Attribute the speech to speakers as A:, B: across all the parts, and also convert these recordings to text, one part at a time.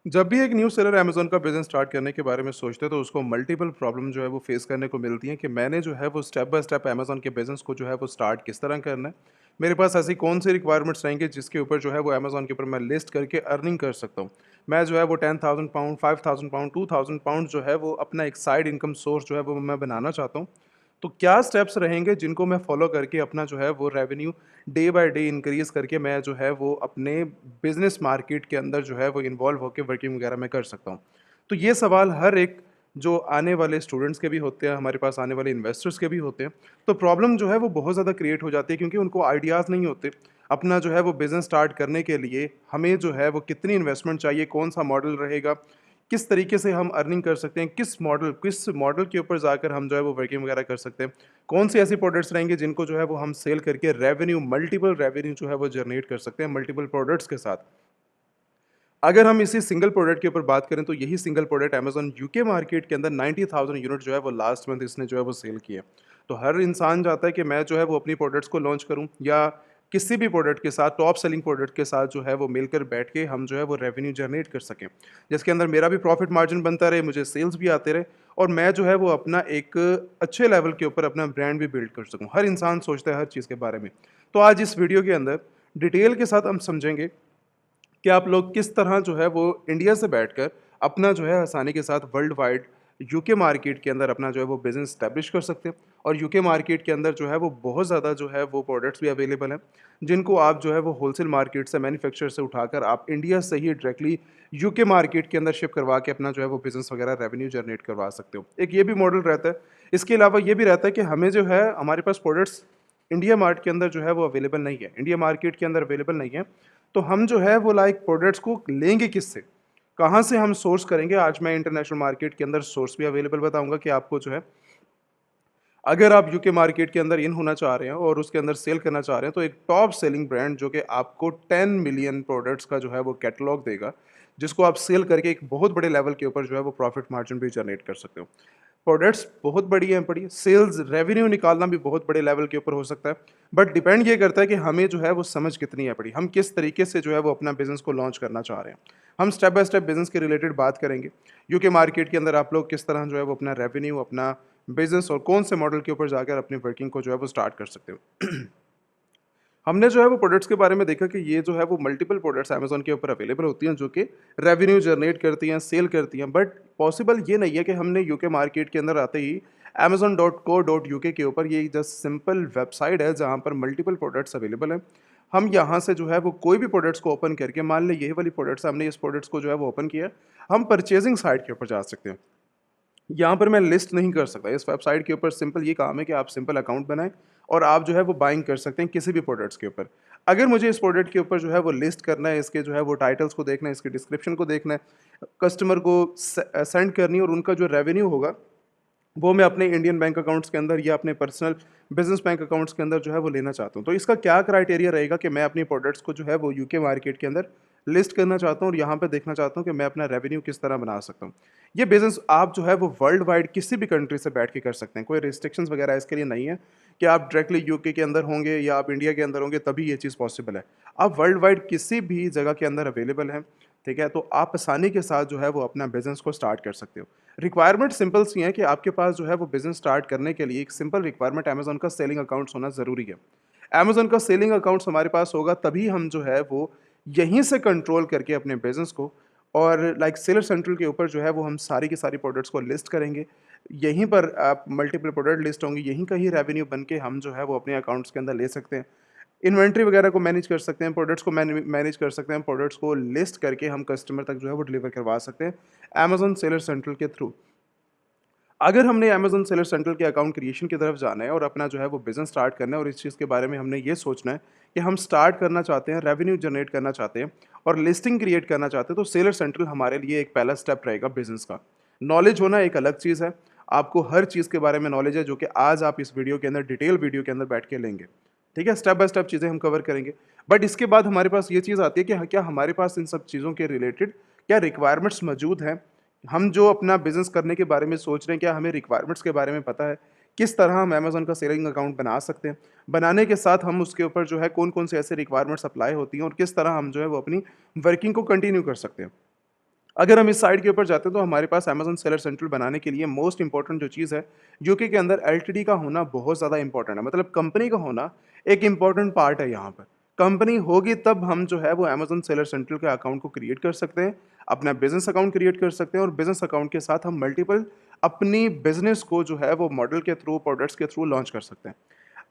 A: जब भी एक न्यू सेलर अमेज़न का बिज़नेस स्टार्ट करने के बारे में सोचते हैं तो उसको मल्टीपल प्रॉब्लम जो है वो फेस करने को मिलती हैं कि मैंने जो है वो स्टेप बाय स्टेप अमेज़न के बिज़नेस को जो है वो स्टार्ट किस तरह करना है। मेरे पास ऐसी कौन सी रिक्वायरमेंट्स रहेंगी जिसके ऊपर जो है वो अमेज़न के ऊपर मैं लिस्ट करके अर्निंग कर सकता हूँ। मैं जो है वो 10,000 पाउंड, 5,000 पाउंड, 2,000 पाउंड जो है वो अपना एक साइड इनकम सोर्स जो है वो मैं बनाना चाहता हूँ। तो क्या स्टेप्स रहेंगे जिनको मैं फॉलो करके अपना जो है वो revenue day by day increase करके मैं जो है वो अपने बिज़नेस मार्केट के अंदर जो है वो इन्वॉल्व होके वर्किंग वगैरह मैं कर सकता हूँ। तो ये सवाल हर एक जो आने वाले स्टूडेंट्स के भी होते हैं, हमारे पास आने वाले इन्वेस्टर्स के भी होते हैं। तो प्रॉब्लम जो है वो बहुत ज़्यादा क्रिएट हो जाती है क्योंकि उनको आइडियाज़ नहीं होते। अपना जो है वो बिज़नेस स्टार्ट करने के लिए हमें जो है वो कितनी इन्वेस्टमेंट चाहिए, कौन-सा मॉडल रहेगा, किस तरीके से हम अर्निंग कर सकते हैं, किस मॉडल के ऊपर जाकर हम जो है वो वर्किंग वगैरह कर सकते हैं। कौन सी ऐसी प्रोडक्ट्स रहेंगे जिनको जो है वो हम सेल करके मल्टीपल रेवेन्यू जो है वो जनरेट कर सकते हैं मल्टीपल प्रोडक्ट्स के साथ। अगर हम इसी सिंगल प्रोडक्ट के ऊपर बात करें तो यही single product Amazon UK market के अंदर 90,000 यूनिट जो है वो लास्ट मंथ इसने जो है वो सेल किए। तो हर इंसान चाहता है कि मैं जो है वो अपनी प्रोडक्ट्स को लॉन्च करूँ या किसी भी प्रोडक्ट के साथ टॉप सेलिंग प्रोडक्ट के साथ जो है वो मिलकर बैठ के हम जो है वो रेवेन्यू जनरेट कर सकें। जिसके अंदर मेरा भी प्रॉफिट मार्जिन बनता रहे, मुझे सेल्स भी आते रहे और मैं जो है वो अपना एक अच्छे लेवल के ऊपर अपना ब्रांड भी बिल्ड कर सकूँ। हर इंसान सोचता है हर चीज़ के बारे में। तो आज इस वीडियो के अंदर डिटेल के साथ हम समझेंगे कि आप लोग किस तरह जो है वो इंडिया से बैठकर अपना जो है आसानी के साथ वर्ल्ड वाइड यूके मार्केट के अंदर अपना जो है वो बिज़नेस स्टैब्लिश कर सकते हैं और यूके मार्केट के अंदर जो है वो बहुत ज़्यादा जो है वो प्रोडक्ट्स भी अवेलेबल हैं जिनको आप जो है वो होलसेल मार्केट से मैन्युफैक्चर से उठाकर आप इंडिया से ही डायरेक्टली यूके मार्केट के अंदर शिप करवा के अपना जो है वो बिज़नेस वगैरह रेवेन्यू जनरेट करवा सकते हो। एक ये भी मॉडल रहता है। इसके अलावा ये भी रहता है कि हमें जो है हमारे पास प्रोडक्ट्स इंडिया मार्ट के अंदर जो है वो अवेलेबल नहीं है, इंडिया मार्केट के अंदर अवेलेबल नहीं है। तो हम जो है वो लाइक प्रोडक्ट्स को लेंगे किससे? कहाँ से हम सोर्स करेंगे? आज मैं इंटरनेशनल मार्केट के अंदर सोर्स भी अवेलेबल बताऊँगा कि आपको जो है अगर आप यूके मार्केट के अंदर इन होना चाह रहे हैं और उसके अंदर सेल करना चाह रहे हैं, तो एक टॉप सेलिंग ब्रांड जो कि आपको 10 मिलियन प्रोडक्ट्स का जो है वो कैटलॉग देगा, जिसको आप सेल करके एक बहुत बड़े लेवल के ऊपर जो है वो प्रॉफिट मार्जिन भी जनरेट कर सकते हो। प्रोडक्ट्स बहुत बड़ी सेल्स रेवेन्यू निकालना भी बहुत बड़े लेवल के ऊपर हो सकता है, बट डिपेंड ये करता है कि हमें जो है वो समझ कितनी है बड़ी, हम किस तरीके से जो है वो अपना बिज़नेस को लॉन्च करना चाह रहे हैं। हम स्टेप बाय स्टेप बिज़नेस के रिलेटेड बात करेंगे। यूके मार्केट के अंदर आप लोग किस तरह जो है वो अपना रेवेन्यू, अपना बिज़नेस और कौन से मॉडल के ऊपर जाकर अपनी वर्किंग को जो है वो स्टार्ट कर सकते हो। हमने जो है वो प्रोडक्ट्स के बारे में देखा कि ये जो है वो मल्टीपल प्रोडक्ट्स अमेज़न के ऊपर अवेलेबल होती हैं जो कि रेवेन्यू जनरेट करती हैं, सेल करती हैं। बट पॉसिबल ये नहीं है कि हमने यूके मार्केट के अंदर आते ही amazon.co.uk के ऊपर ये जस्ट सिंपल वेबसाइट है जहाँ पर मल्टीपल प्रोडक्ट्स अवेलेबल हैं। हम यहाँ से जो है वो कोई भी प्रोडक्ट्स को ओपन करके मान लें यही वाली प्रोडक्ट्स हमने इस प्रोडक्ट्स को जो है वो ओपन किया, हम परचेजिंग साइट के ऊपर जा सकते हैं। यहाँ पर मैं लिस्ट नहीं कर सकता। इस वेबसाइट के ऊपर सिंपल ये काम है कि आप सिंपल अकाउंट बनाएँ और आप जो है वो बाइंग कर सकते हैं किसी भी प्रोडक्ट्स के ऊपर। अगर मुझे इस प्रोडक्ट के ऊपर जो है वो लिस्ट करना है, इसके जो है वो टाइटल्स को देखना है, इसके डिस्क्रिप्शन को देखना है, कस्टमर को सेंड करनी है और उनका जो रेवेन्यू होगा वो मैं अपने इंडियन बैंक अकाउंट्स के अंदर या अपने पर्सनल बिजनेस बैंक अकाउंट्स के अंदर जो है वो लेना चाहता हूँ। तो इसका क्या क्राइटेरिया रहेगा कि मैं अपनी प्रोडक्ट्स को जो है वो यूके मार्केट के अंदर लिस्ट करना चाहता हूँ और यहाँ पे देखना चाहता हूँ कि मैं अपना रेवेन्यू किस तरह बना सकता हूँ। ये बिज़नेस आप जो है वो वर्ल्ड वाइड किसी भी कंट्री से बैठ के कर सकते हैं। कोई रिस्ट्रिक्शंस वगैरह इसके लिए नहीं है कि आप डायरेक्टली यूके के अंदर होंगे या आप इंडिया के अंदर होंगे तभी ये चीज़ पॉसिबल है। आप वर्ल्ड वाइड किसी भी जगह के अंदर अवेलेबल हैं, ठीक है? तो आप आसानी के साथ जो है वो अपना बिज़नेस को स्टार्ट कर सकते हो। रिक्वायरमेंट सिंपल सी है कि आपके पास जो है वो बिज़नेस स्टार्ट करने के लिए एक सिंपल रिक्वायरमेंट अमेज़न का सेलिंग अकाउंट्स होना ज़रूरी है। अमेज़न का सेलिंग अकाउंट्स हमारे पास होगा तभी हम जो है वो यहीं से कंट्रोल करके अपने बिज़नेस को और लाइक सेलर सेंट्रल के ऊपर जो है वो हम सारी की सारी प्रोडक्ट्स को लिस्ट करेंगे। यहीं पर आप मल्टीपल प्रोडक्ट लिस्ट होंगी, यहीं का ही रेवेन्यू बन के हम जो है वो अपने अकाउंट्स के अंदर ले सकते हैं। इन्वेंट्री वगैरह को मैनेज कर सकते हैं, प्रोडक्ट्स को मैनेज कर सकते हैं, प्रोडक्ट्स को लिस्ट करके हम कस्टमर तक जो है वो डिलीवर करवा सकते हैं अमेज़न सेलर सेंट्रल के थ्रू। अगर हमने अमेज़न सेलर सेंट्रल के अकाउंट क्रिएशन की तरफ जाना है और अपना जो है वो बिज़नेस स्टार्ट करना है और इस चीज़ के बारे में हमने ये सोचना है कि हम स्टार्ट करना चाहते हैं, रेवेन्यू जनरेट करना चाहते हैं और लिस्टिंग क्रिएट करना चाहते हैं, तो सेलर सेंट्रल हमारे लिए एक पहला स्टेप रहेगा बिज़नेस का। नॉलेज होना एक अलग चीज़ है। आपको हर चीज़ के बारे में नॉलेज है जो कि आज आप इस वीडियो के अंदर डिटेल वीडियो के अंदर बैठ के लेंगे। ठीक है? स्टेप बाय स्टेप चीज़ें हम कवर करेंगे। बट इसके बाद हमारे पास ये चीज़ आती है कि क्या हमारे पास इन सब चीज़ों के रिलेटेड क्या रिक्वायरमेंट्स मौजूद हैं? हम जो अपना बिज़नेस करने के बारे में सोच रहे हैं, क्या हमें रिक्वायरमेंट्स के बारे में पता है? किस तरह हम अमेज़न का सेलिंग अकाउंट बना सकते हैं? बनाने के साथ हम उसके ऊपर जो है कौन-कौन से ऐसे रिक्वायरमेंट्स अप्लाई होती हैं और किस तरह हम जो है वो अपनी वर्किंग को कंटिन्यू कर सकते हैं? अगर हम इस साइड के ऊपर जाते हैं तो हमारे पास अमेज़न सेलर सेंट्रल बनाने के लिए मोस्ट इम्पोर्टेंट जो चीज़ है, यूके के अंदर एलटीडी का होना बहुत ज़्यादा इम्पोर्टेंट है। मतलब कंपनी का होना एक इम्पोर्टेंट पार्ट है यहाँ पर। कंपनी होगी तब हम जो है वो अमेज़न सेलर सेंट्रल के अकाउंट को क्रिएट कर सकते हैं, अपना बिज़नेस अकाउंट क्रिएट कर सकते हैं और बिज़नेस अकाउंट के साथ हम मल्टीपल अपनी बिज़नेस को जो है वो मॉडल के थ्रू, प्रोडक्ट्स के थ्रू लॉन्च कर सकते हैं।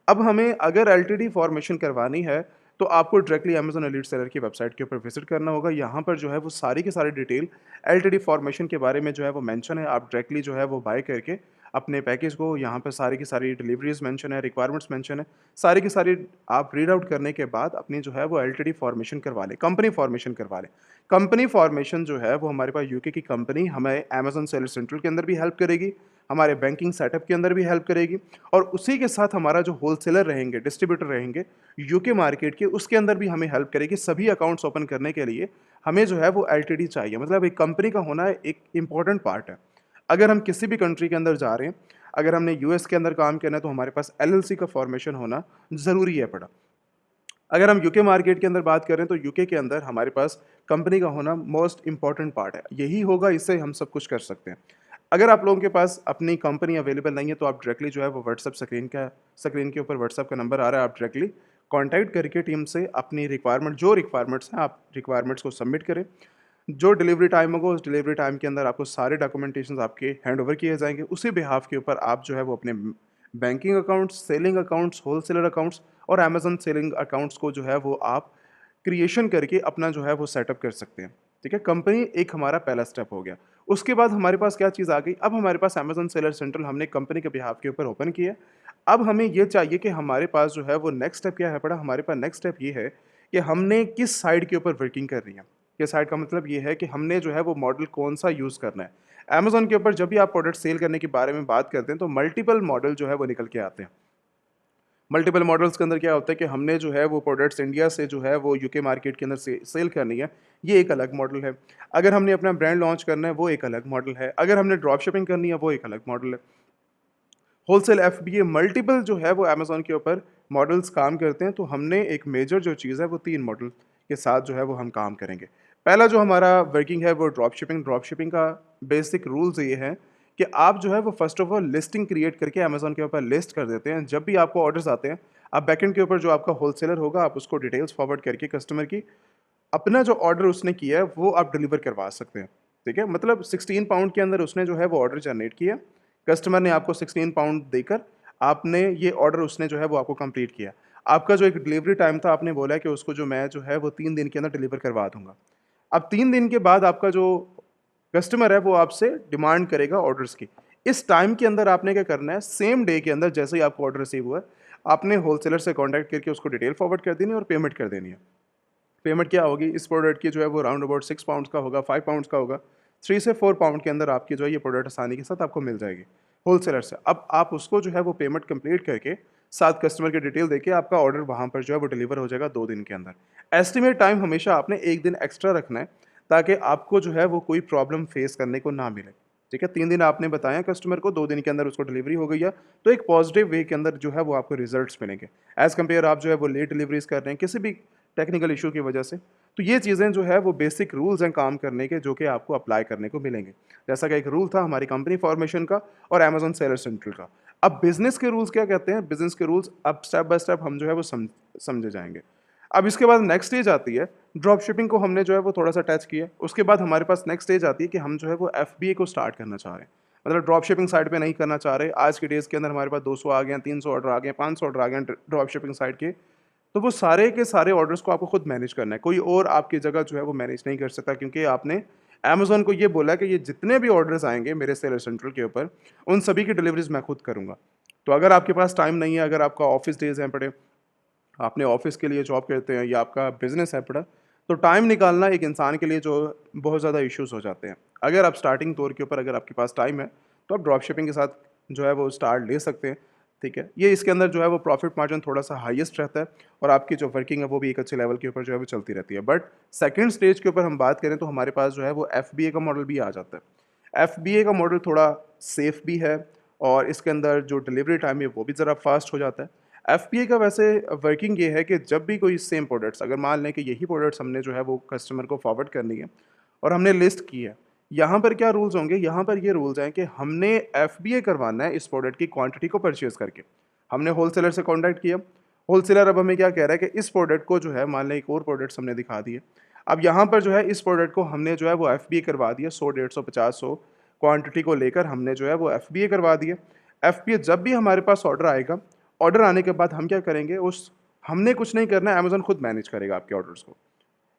A: अब हमें अगर एलटीडी फॉर्मेशन करवानी है, तो आपको डायरेक्टली अमेज़न एलीट सेलर की वेबसाइट के ऊपर विज़िट करना होगा। यहाँ पर जो है वो सारी की सारी डिटेल एलटीडी फॉर्मेशन के बारे में जो है वो मेंशन है। आप डायरेक्टली जो है वो बाय करके अपने पैकेज को यहाँ पे सारी की सारी डिलीवरीज़ मेंशन है, रिक्वायरमेंट्स मेंशन है। सारी की सारी आप रीड आउट करने के बाद अपनी जो है वो एलटीडी फॉर्मेशन करवा लें, कंपनी फॉर्मेशन करवा लें। कंपनी फॉर्मेशन जो है वो हमारे पास यूके की कंपनी हमें अमेज़न सेलर सेंट्रल के अंदर भी हेल्प करेगी, हमारे बैंकिंग सेटअप के अंदर भी हेल्प करेगी और उसी के साथ हमारा जो होलसेलर रहेंगे, डिस्ट्रीब्यूटर रहेंगे यूके मार्केट के, उसके अंदर भी हमें हेल्प करेगी। सभी अकाउंट्स ओपन करने के लिए हमें जो है वो एलटीडी चाहिए। मतलब एक कंपनी का होना एक इम्पॉर्टेंट पार्ट है। अगर हम किसी भी कंट्री के अंदर जा रहे हैं, अगर हमने यूएस के अंदर काम करना है तो हमारे पास एलएलसी का फॉर्मेशन होना ज़रूरी है पड़ा। अगर हम यूके मार्केट के अंदर बात करें तो यूके के अंदर हमारे पास कंपनी का होना मोस्ट इम्पॉर्टेंट पार्ट है। यही होगा, इससे हम सब कुछ कर सकते हैं। अगर आप लोगों के पास अपनी कंपनी अवेलेबल नहीं है तो आप डायरेक्टली जो है वो व्हाट्सएप स्क्रीन के ऊपर व्हाट्सएप का नंबर आ रहा है, आप डायरेक्टली कॉन्टैक्ट करके टीम से अपनी जो रिक्वायरमेंट्स हैं आप रिक्वायरमेंट्स को सबमिट करें। जो डिलीवरी टाइम होगा उस डिलीवरी टाइम के अंदर आपको सारे डॉक्यूमेंटेशंस आपके हैंड ओवर किए जाएंगे। उसी बिहाफ के ऊपर आप जो है वो अपने banking accounts, selling accounts, wholesaler accounts और अमेज़न सेलिंग अकाउंट्स को जो है वो आप क्रिएशन करके अपना जो है वो सेटअप कर सकते हैं। ठीक है? कंपनी एक हमारा पहला स्टेप हो गया। उसके बाद हमारे पास क्या चीज़ आ गई, अब हमारे पास अमेज़न सेलर सेंट्रल हमने कंपनी के बिहाफ के ऊपर ओपन किया। अब हमें ये चाहिए कि हमारे पास जो है वो नेक्स्ट स्टेप क्या है पड़ा, हमारे पास नेक्स्ट स्टेप ये है कि हमने किस साइड के ऊपर वर्किंग करनी है। किस साइड का मतलब ये है कि हमने जो है वो मॉडल कौन-सा यूज़ करना है। अमेज़न के ऊपर जब भी आप प्रोडक्ट सेल करने के बारे में बात करते हैं तो मल्टीपल मॉडल जो है वो निकल के आते हैं। मल्टीपल मॉडल्स के अंदर क्या होता है कि हमने जो है वो प्रोडक्ट्स इंडिया से जो है वो यूके मार्केट के अंदर से सेल करनी है, ये एक अलग मॉडल है। अगर हमने अपना ब्रांड लॉन्च करना है वो एक अलग मॉडल है। अगर हमने ड्रॉप शिपिंग करनी है वो एक अलग मॉडल है। होलसेल एफबीए मल्टीपल जो है वो अमेज़न के ऊपर मॉडल्स काम करते हैं, तो हमने एक मेजर जो चीज़ है वो 3 मॉडल के साथ जो है वो हम काम करेंगे। पहला जो हमारा वर्किंग है वो ड्रॉप शिपिंग का बेसिक रूल्स ये है कि आप जो है वो first of all listing create करके अमेज़न के ऊपर लिस्ट कर देते हैं। जब भी आपको ऑर्डर्स आते हैं, आप बैकएंड के ऊपर जो आपका होलसेलर होगा आप उसको डिटेल्स फॉरवर्ड करके कस्टमर की अपना जो ऑर्डर उसने किया है वो आप डिलीवर करवा सकते हैं। ठीक है? मतलब 16 पाउंड के अंदर उसने जो है वो ऑर्डर जनरेट किया। कस्टमर ने आपको 16 पाउंड देकर आपने ये ऑर्डर उसने जो है वो आपको कंप्लीट किया। आपका जो एक डिलीवरी टाइम था आपने बोला कि उसको जो मैं जो है वो 3 दिन के अंदर डिलीवर करवा दूँगा। अब 3 दिन के बाद आपका जो कस्टमर है वो आपसे डिमांड करेगा ऑर्डर्स की। इस टाइम के अंदर आपने क्या करना है, सेम डे के अंदर जैसे ही आपको ऑर्डर रिसीव हुआ है, आपने होलसेलर से कॉन्टैक्ट करके उसको डिटेल फॉरवर्ड कर देनी है और पेमेंट कर देनी है। पेमेंट क्या होगी इस प्रोडक्ट की जो है वो राउंड अबाउट 6 पाउंड्स का होगा, 5 पाउंड्स का होगा। 3 से 4 पाउंड के अंदर आपकी जो है ये प्रोडक्ट आसानी के साथ आपको मिल जाएगी होलसेलर से। अब आप उसको जो है वो पेमेंट कंप्लीट करके साथ कस्टमर की डिटेल देके आपका ऑर्डर वहाँ पर जो है वो डिलीवर हो जाएगा 2 दिन के अंदर। एस्टिमेट टाइम हमेशा आपने 1 दिन एक्स्ट्रा रखना है ताकि आपको जो है वो कोई प्रॉब्लम फेस करने को ना मिले। ठीक है? 3 दिन आपने बताया कस्टमर को, 2 दिन के अंदर उसको डिलीवरी हो गई है, तो एक पॉजिटिव वे के अंदर जो है वो आपको रिजल्ट्स मिलेंगे। एज़ कम्पेयर आप जो है वो लेट डिलीवरीज़ कर रहे हैं किसी भी टेक्निकल इशू की वजह से। तो ये चीज़ें जो है वो बेसिक रूल्स हैं काम करने के जो कि आपको अप्लाई करने को मिलेंगे। जैसा कि एक रूल था हमारी कंपनी फॉर्मेशन का और अमेज़न सेलर सेंट्रल का। अब बिज़नेस के रूल्स क्या कहते हैं? बिज़नेस के रूल्स अब स्टेप बाय स्टेप हम जो है वो समझे जाएँगे। अब इसके बाद नेक्स्ट स्टेज आती है, ड्रॉप शिपिंग को हमने जो है वो थोड़ा-सा टच किया। उसके बाद हमारे पास नेक्स्ट स्टेज आती है कि हम जो है वो एफबीए को स्टार्ट करना चाह रहे हैं। मतलब ड्रॉप शिपिंग साइट पे नहीं करना चाह रहे। आज के डेज़ के अंदर हमारे पास 200 आ गए हैं, 300 ऑर्डर आ गए हैं, 500 ऑर्डर आ गए हैं ड्रॉप शिपिंग साइट के। तो वो सारे के सारे ऑर्डर्स को आपको खुद मैनेज करना है। कोई और आपकी जगह जो है वो मैनेज नहीं कर सकता क्योंकि आपने अमेज़न को ये बोला कि ये जितने भी ऑर्डर्स आएँगे मेरे सेलर सेंट्रल के ऊपर, उन सभी की डिलीवरीज़ मैं खुद करूँगा। तो अगर आपके पास टाइम नहीं है, अगर आपका ऑफ़िस डेज़ हैं पड़े, आपने ऑफ़िस के लिए जॉब करते हैं या आपका बिज़नेस है पड़ा, तो टाइम निकालना एक इंसान के लिए जो बहुत ज़्यादा इश्यूज़ हो जाते हैं। अगर आप स्टार्टिंग दौर के ऊपर अगर आपके पास टाइम है, तो आप ड्रॉप शिपिंग के साथ जो है वो स्टार्ट ले सकते हैं, ठीक है। ये इसके अंदर जो है वो प्रॉफ़िट मार्जिन थोड़ा-सा हाईएस्ट रहता है और आपकी जो वर्किंग है वो भी एक अच्छे लेवल के ऊपर जो है वो चलती रहती है। बट सेकंड स्टेज के ऊपर हम बात करें तो हमारे पास जो है वो एफबीए का मॉडल भी आ जाता है। एफबीए का मॉडल थोड़ा सेफ़ भी है और इसके अंदर जो डिलीवरी टाइम है वो भी ज़रा फ़ास्ट हो जाता है। एफपीए का वैसे वर्किंग ये है कि जब भी कोई सेम प्रोडक्ट्स अगर मान लें कि यही प्रोडक्ट्स हमने जो है वो कस्टमर को फॉरवर्ड करनी है और हमने लिस्ट की है। यहाँ पर क्या रूल्स होंगे, यहाँ पर ये रूल्स हैं कि हमने एफबीए करवाना है इस प्रोडक्ट की क्वांटिटी को परचेज करके। हमने होलसेलर से कॉन्टैक्ट किया, होलसेलर अब हमें क्या कह रहा है कि इस प्रोडक्ट को जो है, मान लें एक और प्रोडक्ट्स हमने दिखा दिए, अब यहाँ पर जो है इस प्रोडक्ट को हमने जो है वो एफबीए करवा दिया, 100, 150, 50, 100 क्वांटिटी को लेकर हमने जो है वो एफबीए करवा दिया। एफबीए जब भी हमारे पास ऑर्डर आएगा, ऑर्डर आने के बाद हम क्या करेंगे, उस हमने कुछ नहीं करना है, अमेज़न खुद मैनेज करेगा आपके ऑर्डर्स को।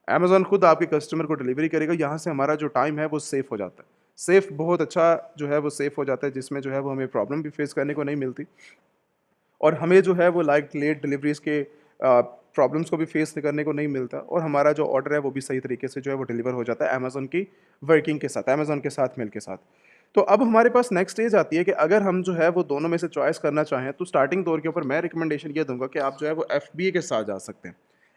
A: अमेज़न खुद आपके कस्टमर को डिलीवरी करेगा, यहाँ से हमारा जो टाइम है वो सेफ़ हो जाता है। सेफ़ बहुत अच्छा जो है वो सेफ़ हो जाता है, जिसमें जो है वो हमें प्रॉब्लम भी फेस करने को नहीं मिलती और हमें जो है वो लाइक लेट डिलीवरीज़ के प्रॉब्लम्स को भी फेस करने को नहीं मिलता और हमारा जो ऑर्डर है वो भी सही तरीके से जो है वो डिलीवर हो जाता है अमेज़न की वर्किंग के साथ, अमेज़न के साथ, मेल के साथ। तो अब हमारे पास नेक्स्ट स्टेज आती है कि अगर हम जो है वो दोनों में से चॉइस करना चाहें, तो स्टार्टिंग दौर के ऊपर मैं रिकमेंडेशन ये दूँगा कि आप जो है वो एफबीए के साथ जा सकते हैं।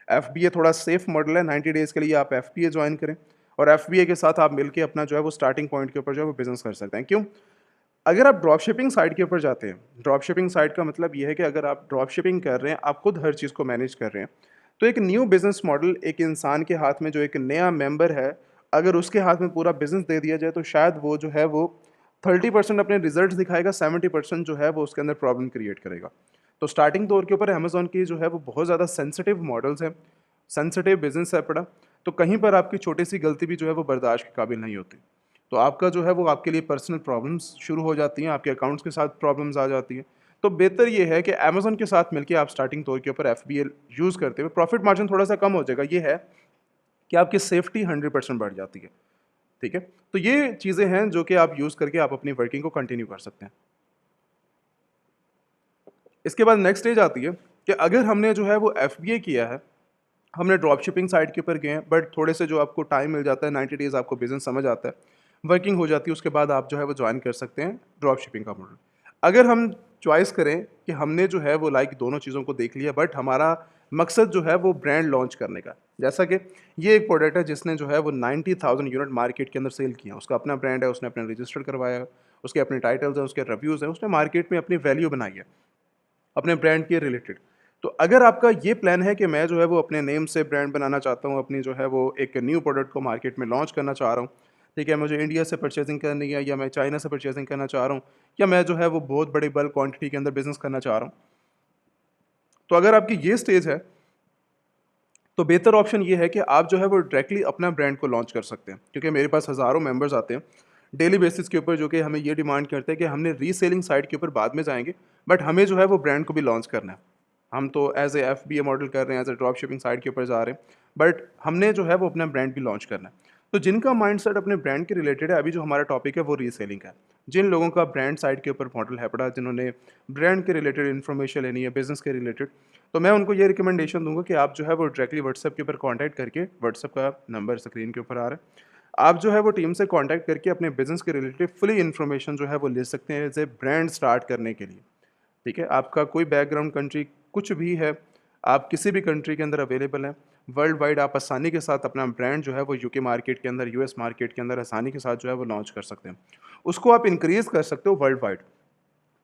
A: एफबीए थोड़ा सेफ मॉडल है, 90 डेज़ के लिए आप एफबीए जॉइन करें और एफबीए के साथ आप मिलके अपना जो है वो स्टार्टिंग पॉइंट के ऊपर जो है वो बिज़नेस कर सकते हैं। क्यों? अगर आप ड्रॉप शिपिंग साइट के ऊपर जाते हैं, ड्रॉप शिपिंग साइट का मतलब ये है कि अगर आप ड्रॉप शिपिंग कर रहे हैं, आप खुद हर चीज़ को मैनेज कर रहे हैं, तो एक न्यू बिज़नेस मॉडल एक इंसान के हाथ में, जो एक नया मेंबर है, अगर उसके हाथ में पूरा बिज़नेस दे दिया जाए, तो शायद वो जो है वो 30% अपने रिजल्ट्स दिखाएगा, 70% जो है वो उसके अंदर प्रॉब्लम क्रिएट करेगा। तो स्टार्टिंग दौर के ऊपर अमेज़न की जो है वो बहुत ज़्यादा सेंसिटिव मॉडल्स हैं, सेंसिटिव बिज़नेस है बड़ा, तो कहीं पर आपकी छोटी-सी गलती भी जो है वो बर्दाश्त के काबिल नहीं होती। तो आपका जो है वो आपके लिए पर्सनल प्रॉब्लम्स शुरू हो जाती हैं, आपके अकाउंट्स के साथ प्रॉब्लम्स आ जाती हैं। तो बेहतर ये है कि अमेज़न के साथ मिलके आप स्टार्टिंग तौर के ऊपर एफबीए यूज़ करते हुए प्रॉफिट मार्जिन थोड़ा-सा कम हो जाएगा, ये है कि आपकी सेफ्टी 100% बढ़ जाती है, ठीक है? तो ये चीज़ें हैं जो कि आप यूज़ करके आप अपनी वर्किंग को कंटिन्यू कर सकते हैं। इसके बाद नेक्स्ट स्टेज आती है कि अगर हमने जो है वो एफबीए किया है, हमने ड्रॉप शिपिंग साइट के ऊपर गए हैं, बट थोड़े से जो आपको टाइम मिल जाता है, 90 डेज़ आपको बिज़नेस समझ आता है, वर्किंग हो जाती है, उसके बाद आप जो है वो जॉइन कर सकते हैं ड्रॉप शिपिंग का मॉडल। अगर हम चॉइस करें कि हमने जो है वो लाइक दोनों चीज़ों को देख लिया, बट हमारा मकसद जो है वो ब्रांड लॉन्च करने का, जैसा कि ये एक प्रोडक्ट है जिसने जो है वो 90,000 यूनिट मार्केट के अंदर सेल किया, उसका अपना ब्रांड है, उसने अपना रजिस्टर्ड करवाया है, उसके अपने टाइटल्स हैं, उसके रिव्यूज़ हैं, उसने मार्केट में अपनी वैल्यू बनाई है अपने ब्रांड के रिलेटेड। तो अगर आपका ये प्लान है कि मैं जो है वो अपने नेम से ब्रांड बनाना चाहता हूँ, अपनी जो है वो एक न्यू प्रोडक्ट को मार्केट में लॉन्च करना चाह रहा हूँ, ठीक है, मुझे इंडिया से परचेजिंग करनी है या मैं चाइना से परचेजिंग करना चाह रहा हूँ या मैं जो है वो बहुत बड़ी बल्क क्वांटिटी के अंदर बिजनेस करना चाह रहा हूँ, तो अगर आपकी ये स्टेज है, तो बेहतर ऑप्शन ये है कि आप जो है वो डायरेक्टली अपना ब्रांड को लॉन्च कर सकते हैं, क्योंकि मेरे पास हज़ारों मेंबर्स आते हैं डेली बेसिस के ऊपर, जो कि हमें ये डिमांड करते हैं कि हमने रीसेलिंग साइट के ऊपर बाद में जाएंगे, बट हमें जो है वो ब्रांड को भी लॉन्च करना है। हम तो एज ए एफबीए मॉडल कर रहे हैं, as a drop shipping site के ऊपर जा रहे हैं, बट हमने जो है वो अपना ब्रांड भी लॉन्च करना है। तो जिनका माइंडसेट अपने ब्रांड के रिलेटेड है, अभी जो हमारा टॉपिक है वो रीसेलिंग है, जिन लोगों का ब्रांड साइट के ऊपर मॉडल है पड़ा, जिन्होंने ब्रांड के रिलेटेड इन्फॉर्मेशन लेनी है, बिजनेस के रिलेटेड, तो मैं उनको ये रिकमेंडेशन दूंगा कि आप जो है वो डायरेक्टली व्हाट्सएप के ऊपर कांटेक्ट करके, व्हाट्सएप का नंबर स्क्रीन के ऊपर आ रहा है, आप जो है वो टीम से कांटेक्ट करके अपने बिजनेस के रिलेटेड फुली इन्फॉर्मेशन जो है वो ले सकते हैं एज ए ब्रांड स्टार्ट करने के लिए। ठीक है, आपका कोई बैकग्राउंड कंट्री कुछ भी है, आप किसी भी कंट्री के अंदर अवेलेबल हैं, वर्ल्ड वाइड आप आसानी के साथ अपना ब्रांड जो है वो यूके मार्केट के अंदर, यूएस मार्केट के अंदर आसानी के साथ जो है वो लॉन्च कर सकते हैं। उसको आप इंक्रीज़ कर सकते हो वर्ल्ड वाइड,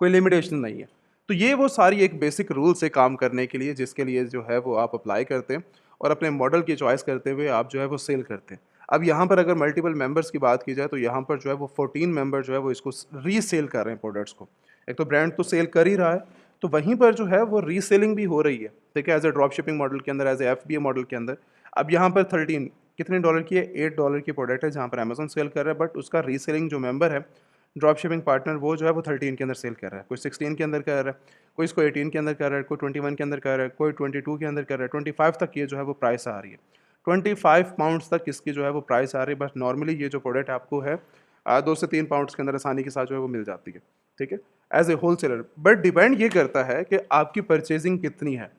A: कोई लिमिटेशन नहीं है। तो ये वो सारी एक बेसिक रूल से काम करने के लिए, जिसके लिए जो है वो आप अप्लाई करते हैं और अपने मॉडल की चॉइस करते हुए आप जो है वो सेल करते हैं। अब यहाँ पर अगर मल्टीपल मेंबर्स की बात की जाए, तो यहाँ पर जो है वो 14 मेंबर जो है वो इसको रीसेल कर रहे हैं प्रोडक्ट्स को। एक तो ब्रांड तो सेल कर ही रहा है, तो वहीं पर जो है वो रीसेलिंग भी हो रही है, ठीक है, as a drop shipping model के अंदर, एज ए एफबीए मॉडल के अंदर। अब यहाँ पर 13 कितने डॉलर की है, $8 की प्रोडक्ट है जहाँ पर अमेजन सेल कर रहा है, बट उसका रीसेलिंग जो मेंबर है, ड्रॉप शिपिंग पार्टनर, वो जो है वो 13 के अंदर सेल कर रहा है, कोई 16 के अंदर कर रहा है, कोई इसको 18 के अंदर कर रहा है, कोई 21 के अंदर कर रहा है, कोई 22 के अंदर कर रहा है, 25 तक ये जो है वो प्राइस आ रही है। 25 पाउंड्स तक इसकी जो है वो प्राइस आ रही है, बट नॉर्मली ये जो प्रोडक्ट आपको है 2 से 3 पाउंड्स के अंदर आसानी के साथ जो है वो मिल जाती है, ठीक है, as a wholesaler. But depend ये करता है कि आपकी परचेजिंग कितनी है,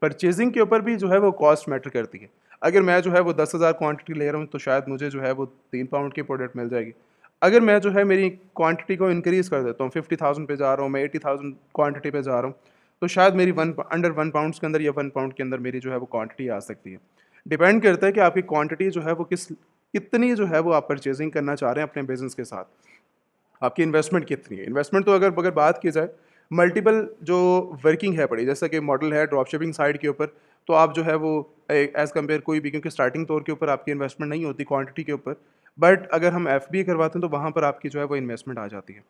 A: परचेजिंग के ऊपर भी जो है वो कॉस्ट मैटर करती है। अगर मैं जो है वो 10,000 क्वांटिटी ले रहा हूँ, तो शायद मुझे जो है वो 3 पाउंड की प्रोडक्ट मिल जाएगी। अगर मैं जो है मेरी क्वांटिटी को इंक्रीज़ कर देता हूँ, 50,000 पे जा रहा हूँ, मैं 80,000 क्वांटिटी पे जा रहा हूँ, तो शायद मेरी अंडर 1 पाउंड्स के अंदर या 1 पाउंड के अंदर मेरी जो है वो क्वांटिटी आ सकती है। डिपेंड करता है कि आपकी क्वांटिटी जो है वो कितनी जो है वो आप परचेजिंग करना चाह रहे हैं अपने बिज़नेस के साथ। आपकी इन्वेस्टमेंट कितनी है? इन्वेस्टमेंट तो अगर अगर बात की जाए, मल्टीपल जो वर्किंग है पड़ी, जैसा कि मॉडल है ड्रॉप शिपिंग साइट के ऊपर, तो आप जो है वो एज़ कम्पेयर कोई भी, क्योंकि स्टार्टिंग तौर के ऊपर आपकी इन्वेस्टमेंट नहीं होती क्वांटिटी के ऊपर, बट अगर हम एफबीए करवाते हैं तो वहाँ पर आपकी जो है वो इन्वेस्टमेंट आ जाती है।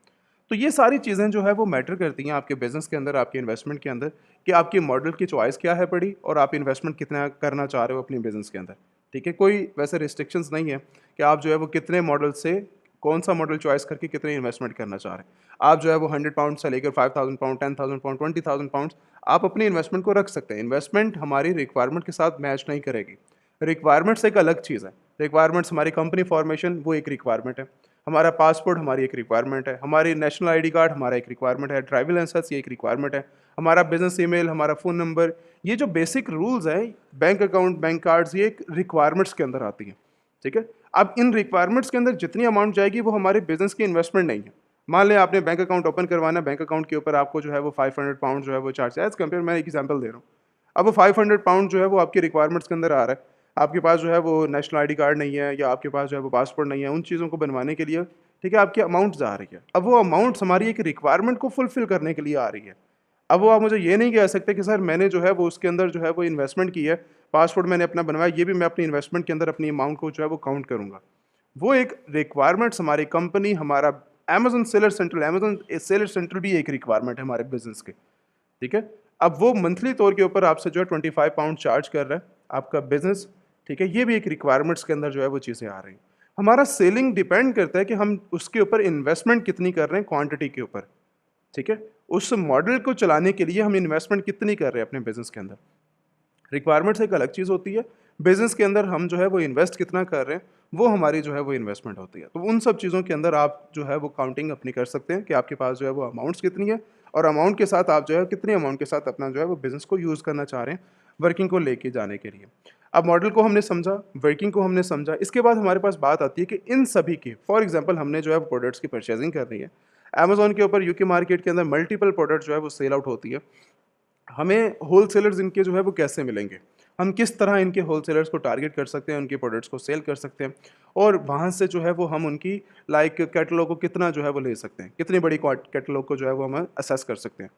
A: तो ये सारी चीज़ें जो है वो मैटर करती हैं आपके बिज़नेस के अंदर, आपके इन्वेस्टमेंट के अंदर, कि आपकी मॉडल की चॉइस क्या है पड़ी और आप इन्वेस्टमेंट कितना करना चाह रहे हो अपने बिज़नेस के अंदर। ठीक है? कोई वैसे रिस्ट्रिक्शंस नहीं है कि आप जो है वो कितने मॉडल से कौन-सा मॉडल चॉइस करके कितने इन्वेस्टमेंट करना चाह रहे हैं। आप जो है वो 100 पाउंड से लेकर 5000 पाउंड, 10,000 पाउंड, 20,000 पाउंड्स आप अपनी इन्वेस्टमेंट को रख सकते हैं। इन्वेस्टमेंट हमारी रिक्वायरमेंट के साथ मैच नहीं करेगी। रिक्वायरमेंट्स एक अलग चीज़ है। रिक्वायरमेंट्स हमारी कंपनी फॉर्मेशन वो एक रिक्वायरमेंट है। हमारा पासपोर्ट हमारी एक रिक्वायरमेंट है, हमारी नेशनल आईडी कार्ड हमारा एक रिक्वायरमेंट है, ड्राइविंग लाइसेंस ये एक रिक्वायरमेंट है, हमारा बिजनेस ईमेल, हमारा फ़ोन नंबर, ये जो बेसिक रूल्स हैं, बैंक अकाउंट, बैंक कार्ड्स, ये एक रिक्वायरमेंट्स के अंदर आती हैं, ठीक है? अब इन रिक्वायरमेंट्स के अंदर जितनी अमाउंट जाएगी वो हमारे बिजनेस की इन्वेस्टमेंट नहीं है। मान लें आपने बैंक अकाउंट ओपन करवाना है, बैंक अकाउंट के ऊपर आपको जो है वो 500 पाउंड जो है वो चार्ज है, एज़ कम्पेयर मैं एक एग्जांपल दे रहा हूँ। अब वो 500 पाउंड जो है वो आपकी रिक्वायरमेंट्स के अंदर आ रहा है। आपके पास जो है वो नेशनल आईडी कार्ड नहीं है या आपके पास जो है वो पासपोर्ट नहीं है, उन चीज़ों को बनवाने के लिए, ठीक है, आपकी अमाउंट्स आ रही है। अब वो अमाउंट्स हमारी एक रिक्वायरमेंट को फुलफ़िल करने के लिए आ रही है। अब वो आप मुझे ये नहीं कह सकते कि सर मैंने जो है वो उसके अंदर जो है वो इन्वेस्टमेंट की है, पासपोर्ट मैंने अपना बनवाया, ये भी मैं अपनी इन्वेस्टमेंट के अंदर अपनी अमाउंट को जो है वो काउंट करूँगा। वो एक रिक्वायरमेंट्स हमारी कंपनी, हमारा अमेज़न सेलर सेंट्रल भी एक रिक्वायरमेंट है हमारे बिज़नेस की, ठीक है? अब वो मंथली तौर के ऊपर आपसे जो है 25 पाउंड चार्ज कर रहा है, आपका बिज़नेस, ठीक है? ये भी एक रिक्वायरमेंट्स के अंदर जो है वो चीज़ें आ रही हैं। हमारा सेलिंग डिपेंड करता है कि हम उसके ऊपर इन्वेस्टमेंट कितनी कर रहे हैं क्वांटिटी के ऊपर, ठीक है? उस मॉडल को चलाने के लिए हम इन्वेस्टमेंट कितनी कर रहे हैं अपने बिज़नेस के अंदर। रिक्वायरमेंट्स एक अलग चीज़ होती है, बिज़नेस के अंदर हम जो है वो इन्वेस्ट कितना कर रहे हैं, वो हमारी जो है वो इन्वेस्टमेंट होती है। तो उन सब चीज़ों के अंदर आप जो है वो काउंटिंग अपनी कर सकते हैं कि आपके पास जो है वो अमाउंट्स कितनी है और अमाउंट के साथ आप जो है कितनी अमाउंट के साथ अपना जो है वो बिज़नेस को यूज़ करना चाह रहे हैं, वर्किंग को लेके जाने के लिए। अब मॉडल को हमने समझा, वर्किंग को हमने समझा, इसके बाद हमारे पास बात आती है कि इन सभी की, फॉर एग्ज़ाम्पल हमने जो है प्रोडक्ट्स की परचेज़िंग करनी है। अमेज़न के ऊपर यूके मार्केट के अंदर मल्टीपल प्रोडक्ट्स जो है वो सेल आउट होती है। हमें होलसेलर्स इनके जो है वो कैसे मिलेंगे? हम किस तरह इनके होलसेलर्स को टारगेट कर सकते हैं, उनके प्रोडक्ट्स को सेल कर सकते हैं और वहाँ से जो है वो हम उनकी कैटलॉग को कितना जो है वो ले सकते हैं, कितनी बड़ी कैटलॉग को जो है वो हम असेस कर सकते हैं।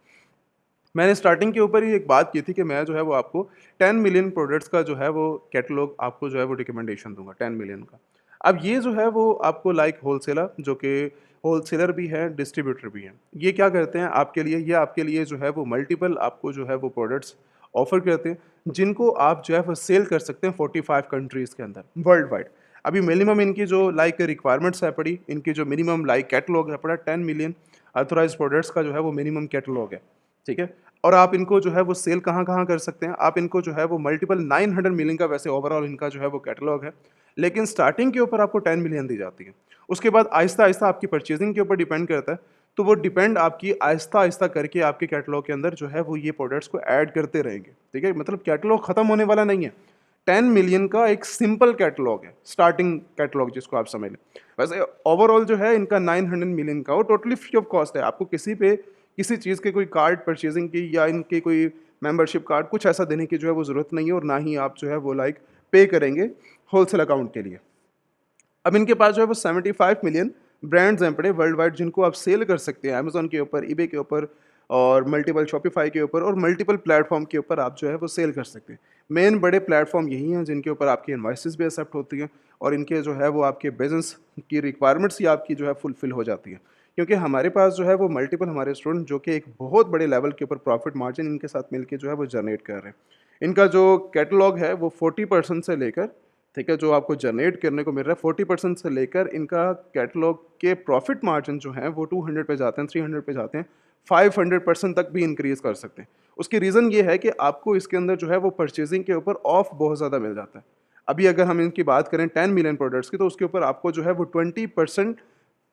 A: मैंने स्टार्टिंग के ऊपर ही एक बात की थी कि मैं जो है वो आपको 10 मिलियन प्रोडक्ट्स का जो है वो कैटलॉग आपको जो है वो रिकमेंडेशन दूँगा 10 मिलियन का। अब ये जो है वो आपको होलसेलर जो कि होलसेलर भी है, डिस्ट्रीब्यूटर भी हैं। ये क्या करते हैं आपके लिए, ये आपके लिए जो है वो मल्टीपल आपको जो है वो प्रोडक्ट्स ऑफ़र करते हैं, जिनको आप जो है वो सेल कर सकते हैं 45 कंट्रीज़ के अंदर, वर्ल्ड वाइड। अभी मिनिमम इनकी जो रिक्वायरमेंट्स है पड़ी, इनकी जो मिनिमम कैटलॉग है पड़ा 10 मिलियन ऑथराइज़्ड प्रोडक्ट्स का जो है वो मिनिमम कैटलॉग है, ठीक है? और आप इनको जो है वो सेल कहाँ-कहाँ कर सकते हैं, आप इनको जो है वो मल्टीपल 900 मिलियन का वैसे ओवरऑल इनका जो है वो कैटलॉग है, लेकिन स्टार्टिंग के ऊपर आपको 10 मिलियन दी जाती है। उसके बाद आहिस्ता-आहिस्ता आपकी परचेज़िंग के ऊपर डिपेंड करता है, तो वो डिपेंड आपकी आहिस्ता-आहिस्ता करके आपके कैटलॉग के अंदर जो है वो ये प्रोडक्ट्स को ऐड करते रहेंगे, ठीक है? मतलब कैटलॉग खत्म होने वाला नहीं है। 10 मिलियन का एक सिंपल कैटलॉग है, स्टार्टिंग कैटलॉग जिसको आप समझ लें। वैसे ओवरऑल जो है इनका 900 मिलियन का वो टोटली फ्री ऑफ कॉस्ट है। आपको किसी चीज़ के कोई कार्ड परचेज़िंग की या इनके कोई मेंबरशिप कार्ड कुछ ऐसा देने की जो है वो ज़रूरत नहीं है और ना ही आप जो है वो पे करेंगे होलसेल अकाउंट के लिए। अब इनके पास जो है वो 75 मिलियन ब्रांड्स हैं पड़े वर्ल्ड वाइड, जिनको आप सेल कर सकते हैं अमेज़न के ऊपर, ईबे के ऊपर और मल्टीपल शॉपिफ़ाई के ऊपर और मल्टीपल प्लेटफ़ॉर्म के ऊपर आप जो है वो सेल कर सकते हैं। मेन बड़े प्लेटफ़ॉर्म यही हैं जिनके ऊपर आपकी इनवॉइसेस भी एक्सेप्ट होती हैं और इनके जो है वो आपके बिज़नेस की रिक्वायरमेंट्स ही आपकी जो है फुलफ़िल हो जाती है। क्योंकि हमारे पास जो है वो मल्टीपल हमारे स्टूडेंट जो कि एक बहुत बड़े लेवल के ऊपर प्रॉफ़िट मार्जिन इनके साथ मिलके जो है वो जनरेट कर रहे हैं। इनका जो कैटलॉग है वो 40% से लेकर, ठीक है, जो आपको जनरेट करने को मिल रहा है 40% से लेकर इनका कैटलॉग के प्रॉफिट मार्जिन जो है वो 200 पे जाते हैं, 300 पे जाते हैं, 500% तक भी इंक्रीज़ कर सकते हैं। उसकी रीज़न ये है कि आपको इसके अंदर जो है वो परचेज़िंग के ऊपर ऑफ बहुत ज़्यादा मिल जाता है। अभी अगर हम इनकी बात करें 10 मिलियन प्रोडक्ट्स की, तो उसके ऊपर आपको जो है वो 20%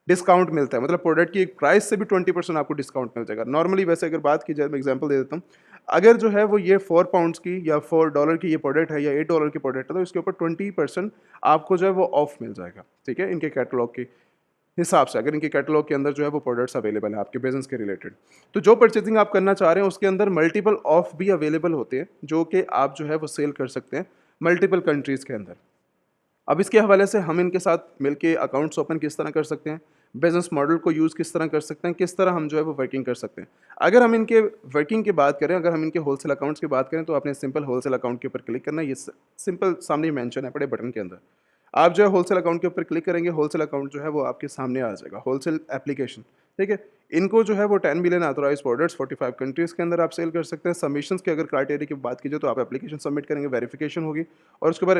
A: डिस्काउंट मिलता है, मतलब प्रोडक्ट की प्राइस से भी 20% आपको डिस्काउंट मिल जाएगा। नॉर्मली वैसे अगर बात की जाए, मैं एग्जांपल दे देता हूँ, अगर जो है वो ये 4 पाउंड्स की या $4 की ये प्रोडक्ट है या $8 की प्रोडक्ट है, तो इसके ऊपर 20% आपको जो है वो ऑफ मिल जाएगा, ठीक है, इनके कैटलॉग के हिसाब से, अगर इनके कैटलॉग के अंदर जो है वो प्रोडक्ट्स अवेलेबल है आपके बिजनेस के रिलेटेड। तो जो परचेजिंग आप करना चाह रहे हैं उसके अंदर मल्टीपल ऑफ भी अवेलेबल होते हैं, जो कि आप जो है वो सेल कर सकते हैं मल्टीपल कंट्रीज़ के अंदर। अब इसके हवाले से हम इनके साथ मिलके अकाउंट्स ओपन किस तरह कर सकते हैं, बिज़नेस मॉडल को यूज़ किस तरह कर सकते हैं, किस तरह हम जो है वो वर्किंग कर सकते हैं। अगर हम इनके वर्किंग की बात करें, अगर हम इनके होलसेल अकाउंट्स की बात करें, तो आपने सिंपल होलसेल अकाउंट के ऊपर क्लिक करना है, ये सिंपल सामने मेंशन है पड़े बटन के अंदर। आप जो है होलसेल अकाउंट के ऊपर क्लिक करेंगे, होलसेल अकाउंट जो है वो आपके सामने आ जाएगा, होलसेल एप्लीकेशन, ठीक है। इनको जो है वो 10 मिलियन ऑथराइज्ड प्रोडक्ट्स 45 कंट्रीज़ के अंदर आप सेल कर सकते हैं। सबमिशंस की अगर क्राइटेरिया की बात कीजिए तो आप एप्लीकेशन सबमिट करेंगे, वेरिफिकेशन होगी और उसके बाद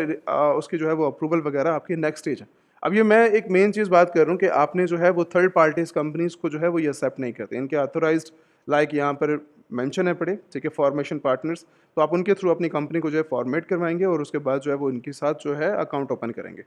A: उसकी जो है वो अप्रूवल वगैरह आपकी नेक्स्ट स्टेज है। अब ये मैं एक मेन चीज़ बात कर रहा हूँ कि आपने जो है वो थर्ड पार्टीज़ कंपनीज़ को जो है वो ये एक्सेप्ट नहीं करते। इनके ऑथराइज्ड लाइक यहाँ पर मेंशन है पड़े, ठीक है, फॉर्मेशन पार्टनर्स, तो आप उनके थ्रू अपनी कंपनी को जो है फॉर्मेट करवाएँगे और उसके बाद जो है वो इनके साथ जो है अकाउंट ओपन करेंगे।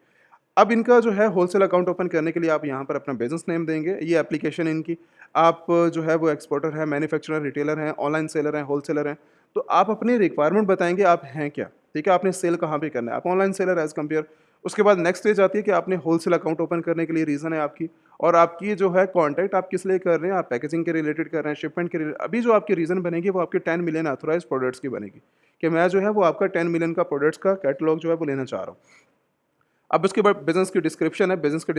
A: अब इनका जो है होलसेल अकाउंट ओपन करने के लिए आप यहाँ पर अपना बिज़नेस नेम देंगे, ये एप्लीकेशन इनकी, आप जो है वो एक्सपोर्टर हैं, मैन्युफैक्चरर, रिटेलर हैं, ऑनलाइन सेलर हैं, होलसेलर हैं, तो आप अपनी रिक्वायरमेंट बताएँगे आप हैं क्या, ठीक है? आपने सेल कहाँ पे करना है, आप ऑनलाइन सेलर एज़ कम्पेयर। उसके बाद नेक्स्ट स्टेज आती है कि आपने होलसेल अकाउंट ओपन करने के लिए रीज़न है आपकी और आपकी जो है कॉन्टैक्ट आप किस लिए कर रहे हैं, आप पैकेजिंग के रिलेटेड कर रहे हैं, शिपमेंट के अभी जो आपकी रीज़न बनेगी वो आपके 10 मिलियन ऑथराइज्ड प्रोडक्ट्स की बनेगी, कि मैं जो है वो आपका 10 मिलियन का प्रोडक्ट्स का कैटलॉग जो है वो लेना चाह रहा हूँ। अब उसके बाद बिज़नेस की डिस्क्रिप्शन है, बिज़नेस के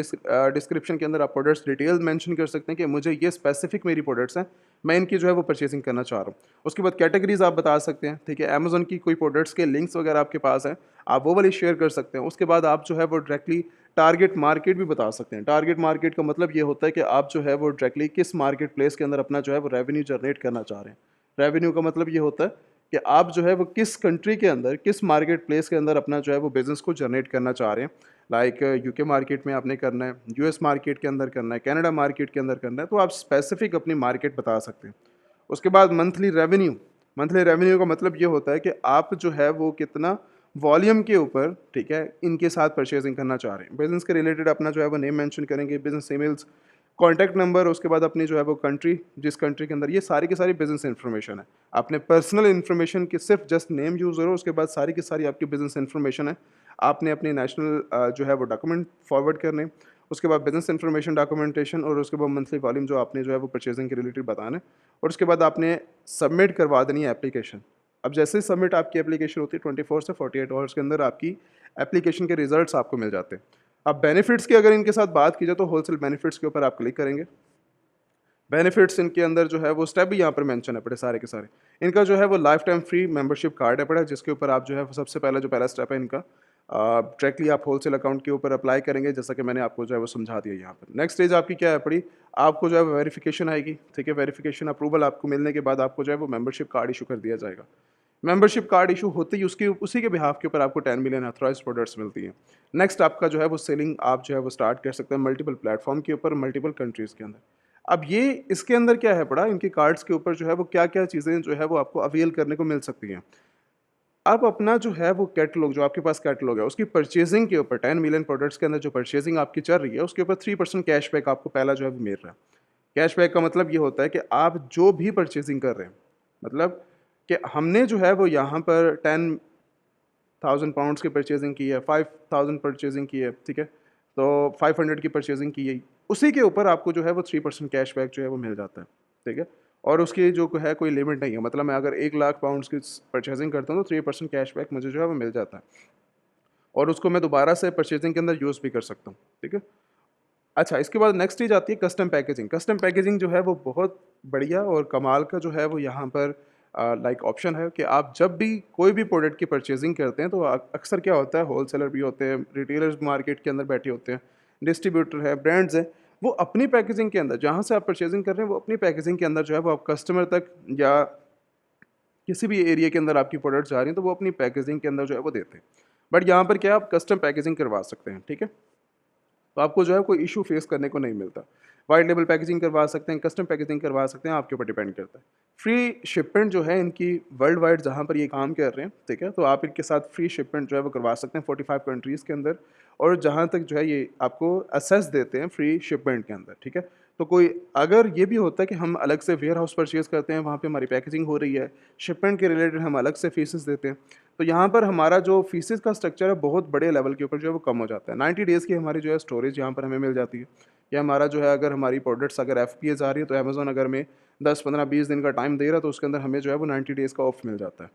A: डिस्क्रिप्शन के अंदर आप प्रोडक्ट्स डिटेल मेंशन कर सकते हैं कि मुझे ये स्पेसिफिक मेरी प्रोडक्ट्स हैं, मैं इनकी जो है वो परचेसिंग करना चाह रहा हूँ। उसके बाद कैटेगरीज़ आप बता सकते हैं, ठीक है, अमेज़न की कोई प्रोडक्ट्स के लिंक्स वगैरह आपके पास हैं, आप वो वाली शेयर कर सकते हैं। उसके बाद आप जो है वो डायरेक्टली टारगेट मार्केट भी बता सकते हैं। टारगेट मार्केट का मतलब ये होता है कि आप जो है वो डायरेक्टली किस मार्केट प्लेस के अंदर अपना जो है वो रेवेन्यू जनरेट करना चाह रहे हैं। रेवेन्यू का मतलब ये होता है कि आप जो है वो किस कंट्री के अंदर, किस मार्केट प्लेस के अंदर अपना जो है वो बिज़नेस को जनरेट करना चाह रहे हैं। लाइक यूके मार्केट में आपने करना है, यूएस मार्केट के अंदर करना है, कनाडा मार्केट के अंदर करना है, तो आप स्पेसिफिक अपनी मार्केट बता सकते हैं। उसके बाद मंथली रेवेन्यू का मतलब ये होता है कि आप जो है वो कितना वॉल्यूम के ऊपर, ठीक है, इनके साथ परचेजिंग करना चाह रहे हैं। बिज़नेस के रिलेटेड अपना जो है वो नेम मेंशन करेंगे, बिज़नेस ईमेल्स, कॉन्टैक्ट नंबर, उसके बाद अपनी जो है वो कंट्री, जिस कंट्री के अंदर, ये सारी की सारी बिज़नेस इन्फॉर्मेशन है। आपने पर्सनल इन्फॉर्मेशन की सिर्फ जस्ट नेम यूज़ करो, उसके बाद सारी की सारी आपकी बिज़नेस इन्फॉर्मेशन है। आपने अपनी नेशनल जो है वो डॉक्यूमेंट फॉरवर्ड करने, उसके बाद बिज़नेस इन्फॉर्मेशन डॉक्यूमेंटेशन और उसके बाद मंथली वॉल्यूम जो आपने जो है वो परचेजिंग के रिलेटेड बताना है और उसके बाद आपने सबमिट करवा देनी है एप्लीकेशन। अब जैसे ही सबमिट आपकी एप्लीकेशन होती है 24 से 48 आवर्स के अंदर आपकी एप्लीकेशन के रिजल्ट्स आपको मिल जाते हैं। अब बेनिफिट्स की अगर इनके साथ बात की जाए तो होलसेल बेनिफिट्स के ऊपर आप क्लिक करेंगे। बेनिफिट्स इनके अंदर जो है वो स्टेप भी यहाँ पर मेंशन है पड़े सारे के सारे। इनका जो है वो life time free membership card है पड़ा, जिसके ऊपर आप जो है सबसे पहला जो पहला स्टेप है इनका डायरेक्टली आप होलसेल अकाउंट के ऊपर अप्लाई करेंगे, जैसा कि मैंने आपको जो है वो समझा दिया यहाँ पर। नेक्स्ट स्टेज आपकी क्या है पड़ी, आपको जो है वेरिफिकेशन आएगी, ठीक है, वेरिफिकेशन अप्रूवल आपको मिलने के बाद आपको जो है वो मेंबरशिप कार्ड इशू कर दिया जाएगा। मेंबरशिप कार्ड इशू होते ही उसकी उसी के बिहाफ के ऊपर आपको 10 मिलियन ऑथराइज्ड प्रोडक्ट्स मिलती हैं। नेक्स्ट आपका जो है वो सेलिंग आप जो है वो स्टार्ट कर सकते हैं मल्टीपल प्लेटफॉर्म के ऊपर, मल्टीपल कंट्रीज़ के अंदर। अब ये इसके अंदर क्या है पड़ा, इनके कार्ड्स के ऊपर जो है वो क्या-क्या चीज़ें जो है वो आपको अवेल करने को मिल सकती हैं। आप अपना जो है वो कैटलॉग, जो आपके पास कैटलॉग है, उसकी परचेज़िंग के ऊपर 10 मिलियन प्रोडक्ट्स के अंदर जो परचेज़िंग आपकी चल रही है, उसके ऊपर 3% कैशबैक आपको पहला जो है वो मिल रहा है। कैशबैक का मतलब ये होता है कि आप जो भी परचेज़िंग कर रहे हैं, मतलब कि हमने जो है वो यहाँ पर 10,000 पाउंड्स की परचेज़िंग की है, 5,000 परचेज़िंग की है, ठीक है? तो 500 की परचेज़िंग की है, उसी के ऊपर आपको जो है वो 3% कैशबैक जो है वो मिल जाता है, ठीक है? और उसकी जो है कोई लिमिट नहीं है, मतलब मैं अगर 1 लाख पाउंड्स की परचेज़िंग करता हूँ तो 3% कैशबैक मुझे जो है वो मिल जाता है और उसको मैं दोबारा से परचेज़िंग के अंदर यूज़ भी कर सकता हूँ, ठीक है? अच्छा, इसके बाद नेक्स्ट चीज़ आती है कस्टम पैकेजिंग। कस्टम पैकेजिंग जो है वो बहुत बढ़िया और कमाल का जो है वो यहाँ पर लाइक ऑप्शन है कि आप जब भी कोई भी प्रोडक्ट की परचेजिंग करते हैं तो अक्सर क्या होता है, होलसेलर भी होते हैं, रिटेलर्स मार्केट के अंदर बैठे होते हैं, डिस्ट्रीब्यूटर हैं, ब्रांड्स हैं, वो अपनी पैकेजिंग के अंदर, जहाँ से आप परचेजिंग कर रहे हैं वो अपनी पैकेजिंग के अंदर जो है वो आप कस्टमर तक या किसी भी एरिया के अंदर आपकी प्रोडक्ट जा रही हैं तो वो अपनी पैकेजिंग के अंदर जो है वो देते हैं। बट यहाँ पर क्या है, आप कस्टम पैकेजिंग करवा सकते हैं, ठीक है? तो आपको जो है कोई इशू फेस करने को नहीं मिलता। वाइट लेबल पैकेजिंग करवा सकते हैं, कस्टम पैकेजिंग करवा सकते हैं, आपके ऊपर डिपेंड करता है। फ्री शिपमेंट जो है इनकी वर्ल्ड वाइड जहाँ पर ये काम कर रहे हैं, ठीक है? तो आप इनके साथ फ्री शिपमेंट जो है वो करवा सकते हैं 45 कंट्रीज़ के अंदर और जहाँ तक जो है ये आपको एक्सेस देते हैं फ्री शिपमेंट के अंदर, ठीक है? तो कोई अगर ये भी होता है कि हम अलग से वेयर हाउस परचेज़ करते हैं, वहाँ पे हमारी पैकेजिंग हो रही है, शिपमेंट के रिलेटेड हम अलग से फीसेस देते हैं, तो यहाँ पर हमारा जो फीसेस का स्ट्रक्चर है बहुत बड़े लेवल के ऊपर जो है वो कम हो जाता है। 90 डेज़ की हमारी जो है स्टोरेज यहाँ पर हमें मिल जाती है। या हमारा जो है अगर हमारी प्रोडक्ट्स अगर एफपीएस आ रही है तो अमेज़न अगर हमें 10, 15, 20 दिन का टाइम दे रहा है तो उसके अंदर हमें जो है वो 90 डेज़ का ऑफ मिल जाता है।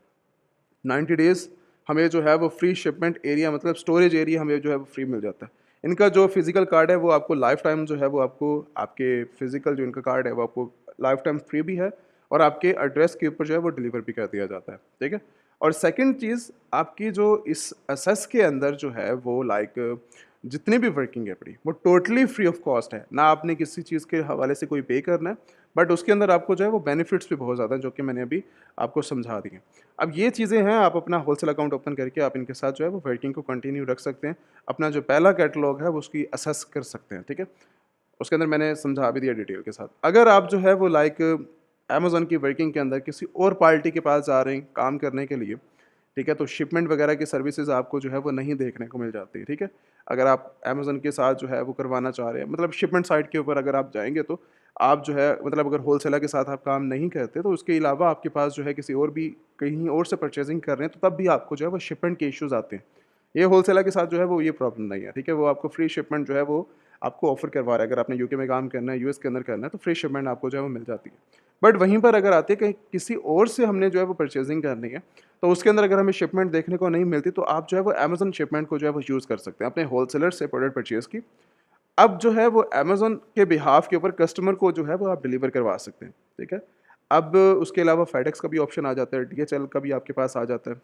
A: 90 डेज़ हमें जो है वो फ्री शिपमेंट एरिया, मतलब स्टोरेज एरिया हमें जो है वो फ्री मिल जाता है। इनका जो फिज़िकल कार्ड है वो आपको लाइफ़ टाइम जो है वो आपको आपके फिज़िकल जो इनका कार्ड है वो आपको लाइफ़ टाइम फ्री भी है और आपके एड्रेस के ऊपर जो है वो डिलीवर भी कर दिया जाता है, ठीक है? और सेकंड चीज़ आपकी जो इस असेस के अंदर जो है वो लाइक जितनी भी वर्किंग है अपनी वो टोटली फ्री ऑफ कॉस्ट है, ना आपने किसी चीज़ के हवाले से कोई पे करना है, बट उसके अंदर आपको जो है वो बेनिफिट्स भी बहुत ज़्यादा हैं जो कि मैंने अभी आपको समझा दी हैं। अब ये चीज़ें हैं, आप अपना होलसेल अकाउंट ओपन करके आप इनके साथ जो है वो वर्किंग को कंटिन्यू रख सकते हैं। अपना जो पहला कैटलॉग है वो उसकी असेस कर सकते हैं, ठीक है? उसके अंदर मैंने समझा भी दिया डिटेल के साथ। अगर आप जो है वो लाइक अमेज़न की वर्किंग के अंदर किसी और पार्टी के पास जा रहे हैं काम करने के लिए, ठीक है? तो शिपमेंट वगैरह की सर्विसेज़ आपको जो है वो नहीं देखने को मिल जाती है, ठीक है? अगर आप अमेज़न के साथ जो है वो करवाना चाह रहे हैं, मतलब शिपमेंट साइट के ऊपर अगर आप जाएँगे तो आप जो है मतलब अगर होलसेलर के साथ आप काम नहीं करते तो उसके अलावा आपके पास जो है किसी और भी कहीं और से परचेज़िंग कर रहे हैं तो तब भी आपको जो है वो शिपमेंट के इश्यूज़ आते हैं। ये होलसेलर के साथ जो है वो ये प्रॉब्लम नहीं है, ठीक है? वो आपको फ्री शिपमेंट जो है वो आपको ऑफ़र करवा रहा है। अगर आपने यूके में काम करना है, यूएस के अंदर करना है तो फ्री शिपमेंट आपको जो है वो मिल जाती है। बट वहीं पर अगर आती है कहीं किसी और से हमने जो है वो परचेज़िंग करनी है, तो उसके अंदर अगर हमें शिपमेंट देखने को नहीं मिलती तो आप जो है वो अमेज़न शिपमेंट को जो है वो यूज़ कर सकते हैं अपने होलसेलर से प्रोडक्ट परचेज़ की। अब जो है वो अमेज़न के बिहाफ़ के ऊपर कस्टमर को जो है वो आप डिलीवर करवा सकते हैं, ठीक है? अब उसके अलावा फेडेक्स का भी ऑप्शन आ जाता है, डीएचएल का भी आपके पास आ जाता है।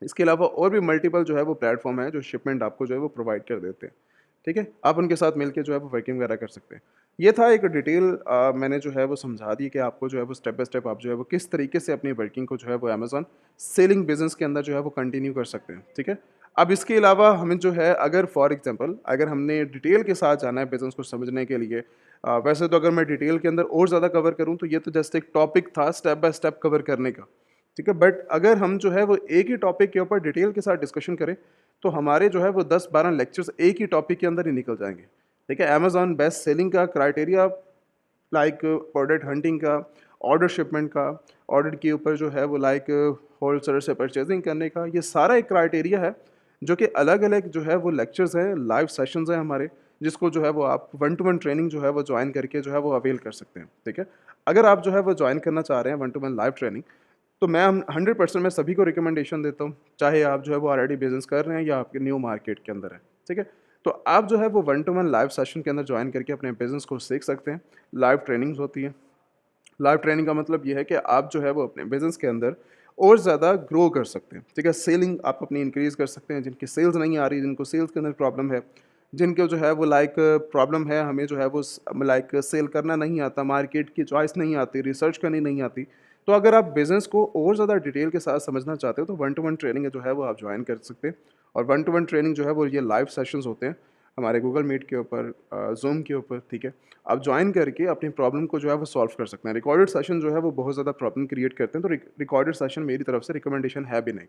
A: इसके अलावा और भी मल्टीपल जो है वो प्लेटफ़ॉर्म है जो शिपमेंट आपको जो है वो प्रोवाइड कर देते हैं, ठीक है? आप उनके साथ मिलके जो है वो वर्किंग वगैरह कर सकते हैं। ये था एक डिटेल मैंने जो है वो समझा दी कि आपको जो है वो स्टेप बाय स्टेप आप जो है वो किस तरीके से अपनी वर्किंग को जो है वो अमेज़न सेलिंग बिज़नेस के अंदर जो है वो कंटिन्यू कर सकते हैं, ठीक है? अब इसके अलावा हमें जो है अगर फॉर एग्ज़ाम्पल अगर हमने डिटेल के साथ जाना है बिज़नेस को समझने के लिए, वैसे तो अगर मैं डिटेल के अंदर और ज़्यादा कवर करूँ तो ये तो जस्ट एक टॉपिक था स्टेप बाय स्टेप कवर करने का, ठीक है? बट अगर हम जो है वो एक ही टॉपिक के ऊपर डिटेल के साथ डिस्कशन करें, तो हमारे जो है वो 10-12 लेक्चर्स एक ही टॉपिक के अंदर ही निकल जाएँगे, ठीक है? अमेज़न बेस्ट सेलिंग का क्राइटेरिया लाइक प्रोडक्ट हंटिंग का, ऑर्डर शिपमेंट का, ऑर्डर के ऊपर जो है वो लाइक होलसेलर से परचेज़िंग करने का, ये सारा एक क्राइटेरिया है, जो कि अलग-अलग जो है वो लेक्चर्स हैं, लाइव सेशंस हैं हमारे, जिसको जो है वो आप वन टू वन ट्रेनिंग जो है वो जॉइन करके जो है वो अवेल कर सकते हैं, ठीक है? अगर आप जो है वो जॉइन करना चाह रहे हैं one two one live training, तो मैं हम 100% मैं सभी को रिकमेंडेशन देता हूँ, चाहे आप जो है वो ऑलरेडी बिज़नेस कर रहे हैं या आपके न्यू मार्केट के अंदर है, ठीक है? तो आप जो है वो one two one live session के अंदर जॉइन करके अपने बिज़नेस को सीख सकते हैं। लाइव ट्रेनिंग्स होती हैं। लाइव ट्रेनिंग का मतलब ये है कि आप जो है वो अपने बिज़नेस के अंदर और ज़्यादा ग्रो कर सकते हैं, ठीक है? सेलिंग आप अपनी इंक्रीज़ कर सकते हैं, जिनकी सेल्स नहीं आ रही, जिनको सेल्स के अंदर प्रॉब्लम है, जिनको जो है वो लाइक प्रॉब्लम है, हमें जो है वो लाइक सेल करना नहीं आता, मार्केट की चॉइस नहीं आती, रिसर्च करनी नहीं आती। तो अगर आप बिज़नेस को और ज़्यादा डिटेल के साथ समझना चाहते हो तो वन टू वन ट्रेनिंग जो है वो आप ज्वाइन कर सकते हैं। और वन टू वन ट्रेनिंग जो है वो ये लाइव सेशंस होते हैं हमारे गूगल मीट के ऊपर, ज़ूम के ऊपर, ठीक है? आप जॉइन करके अपनी प्रॉब्लम को जो है वो सॉल्व कर सकते हैं। रिकॉर्डेड सेशन जो है वो बहुत ज़्यादा प्रॉब्लम क्रिएट करते हैं, तो रिकॉर्डेड सेशन मेरी तरफ से रिकमेंडेशन है भी नहीं।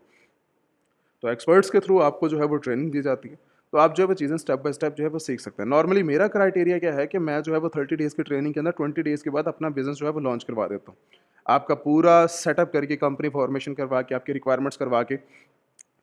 A: तो एक्सपर्ट्स के थ्रू आपको जो है वो ट्रेनिंग दी जाती है। तो आप जो है वो चीज़ें स्टेप बाय स्टेप जो है वो सीख सकते हैं। नॉर्मली मेरा क्राइटेरिया क्या है कि मैं जो है वो 30 डेज़ की ट्रेनिंग के अंदर 20 डेज़ के बाद अपना बिज़नेस जो है वो लॉन्च करवा देता हूँ। आपका पूरा सेटअप करके, कंपनी फॉर्मेशन करवा के, आपकी रिक्वायरमेंट्स करवा के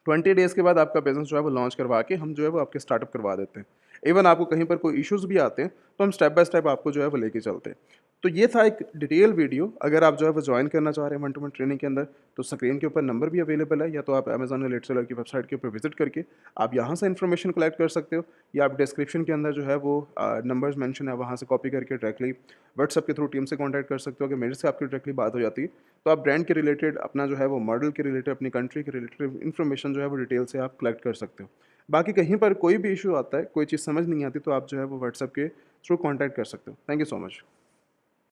A: 20 डेज़ के बाद आपका बिज़नेस जो है वो लॉन्च करवा के हम जो है वो आपके स्टार्टअप करवा देते हैं। इवन आपको कहीं पर कोई इश्यूज़ भी आते हैं, तो हम स्टेप बाय स्टेप आपको जो है वो लेके चलते हैं। तो ये था एक डिटेल वीडियो, अगर आप जो है वो जॉइन करना चाह रहे हैं वन टू वन ट्रेनिंग के अंदर, तो स्क्रीन के ऊपर नंबर भी अवेलेबल है, या तो आप अमेज़न या लेट सेलर की वेबसाइट के ऊपर विज़िट करके आप यहाँ से इन्फॉर्मेशन कलेक्ट कर सकते हो, या आप डिस्क्रिप्शन के अंदर जो है वो नंबर्स मेंशन है, वहाँ से कॉपी करके डायरेक्टली व्हाट्सएप के थ्रू टीम से कॉन्टैक्ट कर सकते हो। अगर मेरे से आपकी डायरेक्टली बात हो जाती है, तो आप ब्रांड के रिलेटेड, अपना जो है वो मॉडल के रिलेटेड, अपनी कंट्री के रिलेटेड इन्फॉर्मेशन जो है वो डिटेल से आप कलेक्ट कर सकते हो। बाकी कहीं पर कोई भी इशू आता है, कोई चीज़ समझ नहीं आती, तो आप जो है वो व्हाट्सएप के थ्रू कॉन्टैक्ट कर सकते हो। Thank you so much.